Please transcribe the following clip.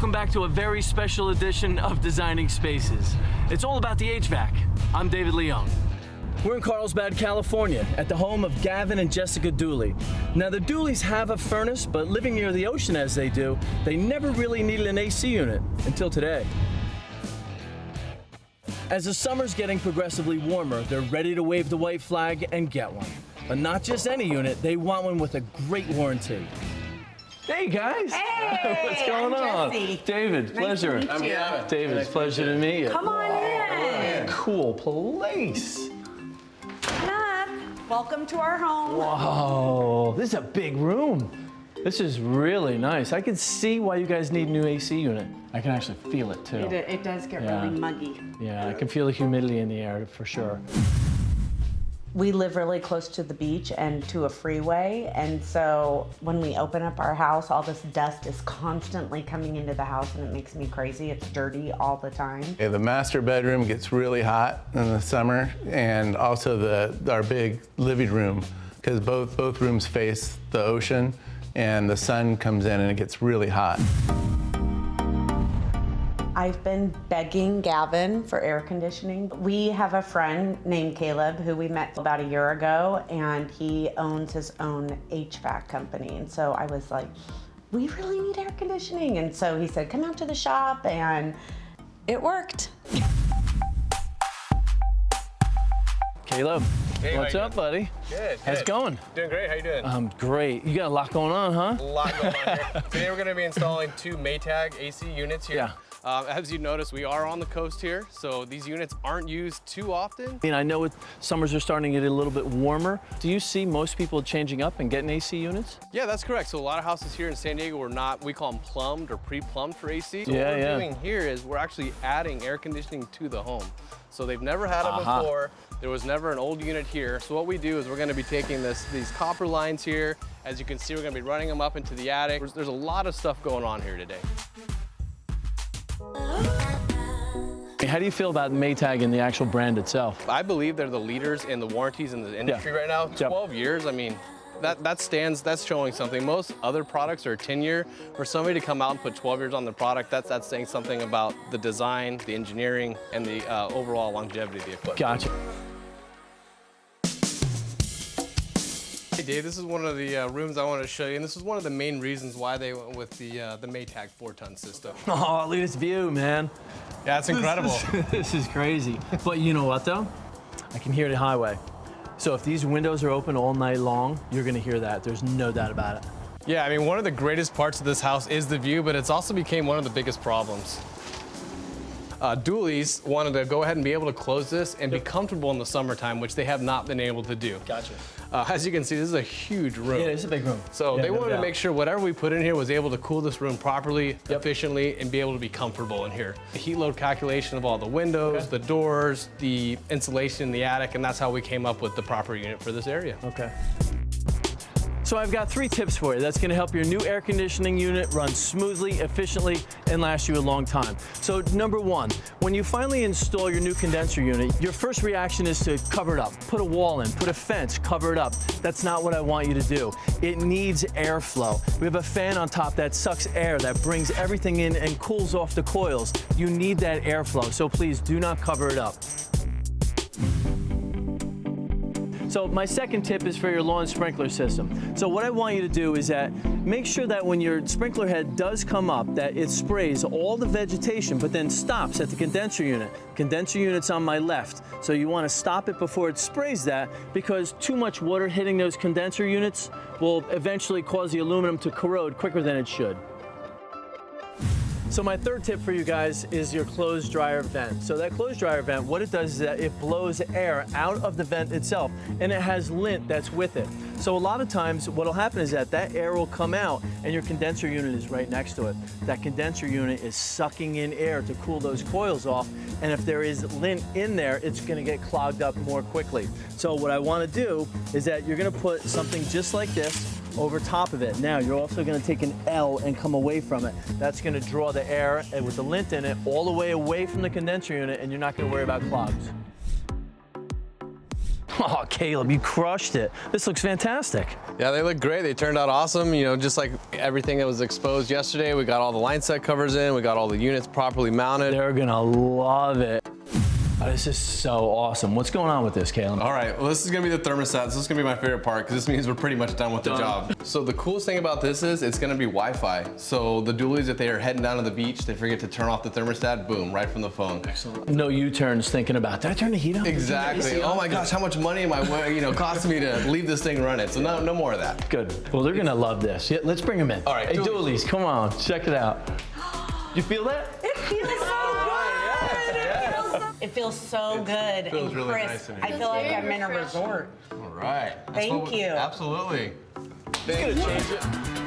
welcome back to a very special edition of Designing Spaces. It's all about the HVAC. I'm David Leone. We're in Carlsbad, California, at the home of Gavin and Jessica Dooley. Now, the Dooleys have a furnace, but living near the ocean as they do, they never really needed an AC unit until today. As the summer's getting progressively warmer, they're ready to wave the white flag and get one. But not just any unit, they want one with a great warranty. Hey guys! Hey! What's going on? Jesse. David, pleasure. Nice to meet you. David, it's pleasure to meet you. Come on in. Cool place. Come up. Welcome to our home. Whoa, this is a big room. This is really nice. I can see why you guys need a new AC unit. I can actually feel it too. It does get Yeah. really muggy. Yeah, I can feel the humidity in the air for sure. We live really close to the beach and to a freeway, and so when we open up our house, all this dust is constantly coming into the house, and it makes me crazy. It's dirty all the time. Yeah, the master bedroom gets really hot in the summer, and also our big living room, because both rooms face the ocean, and the sun comes in and it gets really hot. I've been begging Gavin for air conditioning. We have a friend named Caleb who we met about a year ago, and he owns his own HVAC company. And so I was like, we really need air conditioning. And so he said, come out to the shop, and it worked. Caleb, Hey, what's how you up, buddy? Good. How's it going? Doing great. How you doing? Great. You got a lot going on, huh? A lot going on here. Today we're going to be installing 2 Maytag AC units here. Yeah. As you notice, we are on the coast here, so these units aren't used too often. I know summers are starting to get a little bit warmer. Do you see most people changing up and getting AC units? Yeah, that's correct. So a lot of houses here in San Diego we call them plumbed or pre-plumbed for AC. So what we're doing here is we're actually adding air conditioning to the home. So they've never had it before. There was never an old unit here. So what we do is we're going to be taking these copper lines here. As you can see, we're going to be running them up into the attic. There's a lot of stuff going on here today. How do you feel about Maytag and the actual brand itself? I believe they're the leaders in the warranties in the industry right now. 12 years, I mean, that's showing something. Most other products are 10-year. For somebody to come out and put 12 years on the product, that's saying something about the design, the engineering, and the overall longevity of the equipment. Gotcha. Hey Dave, this is one of the rooms I wanted to show you, and this is one of the main reasons why they went with the Maytag 4-ton system. Oh, look at this view, man. Yeah, it's incredible. This is crazy. But you know what, though? I can hear the highway. So if these windows are open all night long, you're going to hear that. There's no doubt about it. Yeah, I mean, one of the greatest parts of this house is the view, but it's also became one of the biggest problems. Dooleys wanted to go ahead and be able to close this and be comfortable in the summertime, which they have not been able to do. Gotcha. As you can see, this is a huge room. Yeah, it's a big room. So they wanted to make sure whatever we put in here was able to cool this room properly, efficiently, and be able to be comfortable in here. The heat load calculation of all the windows, the doors, the insulation in the attic, and that's how we came up with the proper unit for this area. Okay. So I've got 3 tips for you that's going to help your new air conditioning unit run smoothly, efficiently, and last you a long time. So number 1, when you finally install your new condenser unit, your first reaction is to cover it up. Put a wall in, put a fence, cover it up. That's not what I want you to do. It needs airflow. We have a fan on top that sucks air, that brings everything in and cools off the coils. You need that airflow, so please do not cover it up. So my second tip is for your lawn sprinkler system. So what I want you to do is that make sure that when your sprinkler head does come up, that it sprays all the vegetation, but then stops at the condenser unit. Condenser unit's on my left. So you want to stop it before it sprays that, because too much water hitting those condenser units will eventually cause the aluminum to corrode quicker than it should. So my third tip for you guys is your closed dryer vent. So that closed dryer vent, what it does is that it blows air out of the vent itself, and it has lint that's with it. So a lot of times what'll happen is that air will come out and your condenser unit is right next to it. That condenser unit is sucking in air to cool those coils off, and if there is lint in there, it's gonna get clogged up more quickly. So what I wanna do is that you're gonna put something just like this over top of it. Now, you're also gonna take an L and come away from it. That's gonna draw the air with the lint in it all the way away from the condenser unit, and you're not gonna worry about clogs. Oh, Caleb, you crushed it. This looks fantastic. Yeah, they look great. They turned out awesome. You know, just like everything that was exposed yesterday, we got all the line set covers in, we got all the units properly mounted. They're gonna love it. Oh, this is so awesome. What's going on with this, Caleb? All right, well, this is gonna be the thermostat. This is gonna be my favorite part because this means we're pretty much done with the job. So the coolest thing about this is it's gonna be Wi-Fi. So the dualies, if they are heading down to the beach, they forget to turn off the thermostat, boom, right from the phone. Excellent. No U-turns thinking about, did I turn the heat up? Exactly. Oh my gosh, how much money am I, costing me to leave this thing running? So no more of that. Good. Well, they're gonna love this. Yeah, let's bring them in. All right, hey, dualies, come on, check it out. You feel that? It feels so good. It feels so good. It feels and really crisp. nice in here. I feel like I'm in a resort. All right. Thank you. Absolutely. It's gonna change it.